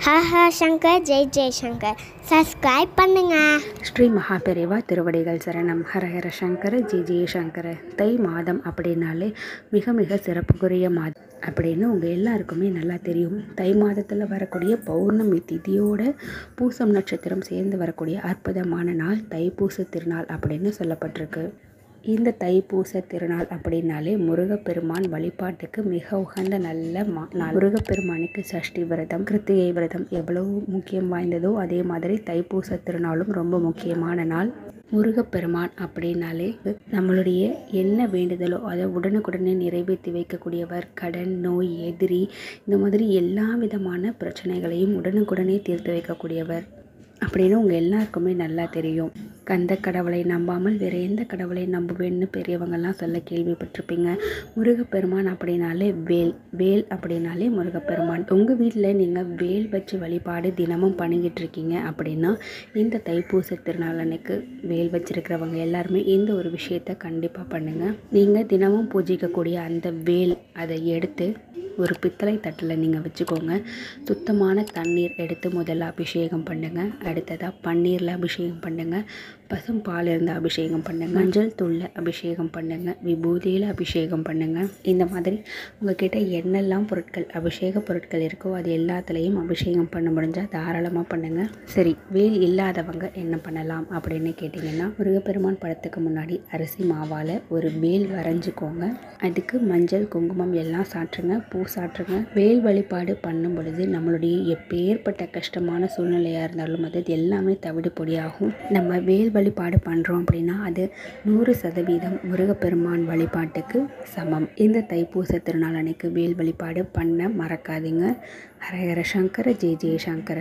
ஹஹ Shankar Jai Jaishankar subscribe பண்ணுங்க. ஸ்ரீ மகாபெரிவா திருவடிகள் சரணம். ஹரஹர சங்கர ஜெய் ஜெயசங்கர. தை மாதம் அப்படின்னாலே மிக மிக சிறப்புக்குரிய மாதம் அப்படின்னு உங்கள் எல்லாருக்குமே நல்லா தெரியும். தை மாதத்தில் வரக்கூடிய பௌர்ணமி திதியோட பூசம் நட்சத்திரம் சேர்ந்து வரக்கூடிய அற்புதமான நாள் தைப்பூச திருநாள் அப்படின்னு சொல்லப்பட்டிருக்கு. இந்த தைப்பூச திருநாள் அப்படின்னாலே முருகப்பெருமான் வழிபாட்டுக்கு மிக உகந்த நல்ல நாள். முருகப்பெருமானுக்கு சஷ்டி விரதம், கிருத்திகை விரதம் எவ்வளவு முக்கியம் வாய்ந்ததோ அதே மாதிரி தைப்பூச திருநாளும் ரொம்ப முக்கியமான நாள். முருகப்பெருமான் அப்படின்னாலே நம்மளுடைய என்ன வேண்டுதலோ அதை உடனுக்குடனே நிறைவேற்றி வைக்கக்கூடியவர். கடன், நோய், எதிரி இந்த மாதிரி எல்லா விதமான பிரச்சனைகளையும் உடனுக்குடனே தீர்த்து வைக்கக்கூடியவர் அப்படின்னு உங்கள் எல்லாருக்குமே நல்லா தெரியும். கந்த கடவுளை நம்பாமல் வேறு எந்த கடவுளை நம்புவேன்னு பெரியவங்கள்லாம் சொல்ல கேள்விப்பட்டிருப்பீங்க. முருகப்பெருமான் அப்படின்னாலே வேல் அப்படின்னாலே முருகப்பெருமான். உங்கள் வீட்டில் நீங்கள் வேல் வச்சு வழிபாடு தினமும் பண்ணிக்கிட்டு இருக்கீங்க அப்படின்னா இந்த தைப்பூச திருநாள் அன்னைக்கு வேல் வச்சிருக்கிறவங்க எல்லாருமே இந்த ஒரு விஷயத்தை கண்டிப்பாக பண்ணுங்கள். நீங்கள் தினமும் பூஜிக்கக்கூடிய அந்த வேல் அதை எடுத்து ஒரு பித்தளை தட்டில் நீங்கள் வச்சுக்கோங்க. சுத்தமான தண்ணீர் எடுத்து முதல்ல அபிஷேகம் பண்ணுங்கள். அடுத்ததாக பன்னீரில் அபிஷேகம் பண்ணுங்கள். பசும் பால் இருந்து அபிஷேகம் பண்ணுங்கள். மஞ்சள் தூளில் அபிஷேகம் பண்ணுங்கள். விபூதியில் அபிஷேகம் பண்ணுங்கள். இந்த மாதிரி உங்கள்கிட்ட என்னெல்லாம் பொருட்கள் அபிஷேக பொருட்கள் இருக்கோ அது எல்லாத்துலேயும் அபிஷேகம் பண்ண முடிஞ்சால் தாராளமாக பண்ணுங்கள். சரி, வேல் இல்லாதவங்க என்ன பண்ணலாம் அப்படின்னு கேட்டிங்கன்னா, முருகப்பெருமான் படத்துக்கு முன்னாடி அரிசி மாவால் ஒரு வேல் வரைஞ்சிக்கோங்க. அதுக்கு மஞ்சள், குங்குமம் எல்லாம் சாற்றுங்க, பூ சாற்றுங்க. வேல் வழிபாடு பண்ணும் பொழுது நம்மளுடைய எப்பேற்பட்ட கஷ்டமான சூழ்நிலையாக இருந்தாலும் அது எல்லாமே தவிடு பொடியாகும். நம்ம வேல் வழிபாடு பண்ணுறோம் அப்படின்னா அது 100% முருகப்பெருமான் வழிபாட்டுக்கு சமம். இந்த தைப்பூச திருநாள் அன்னைக்கு வேல் வழிபாடு பண்ண மறக்காதீங்க. ஹரஹர சங்கர ஜெய் ஜெயசங்கர.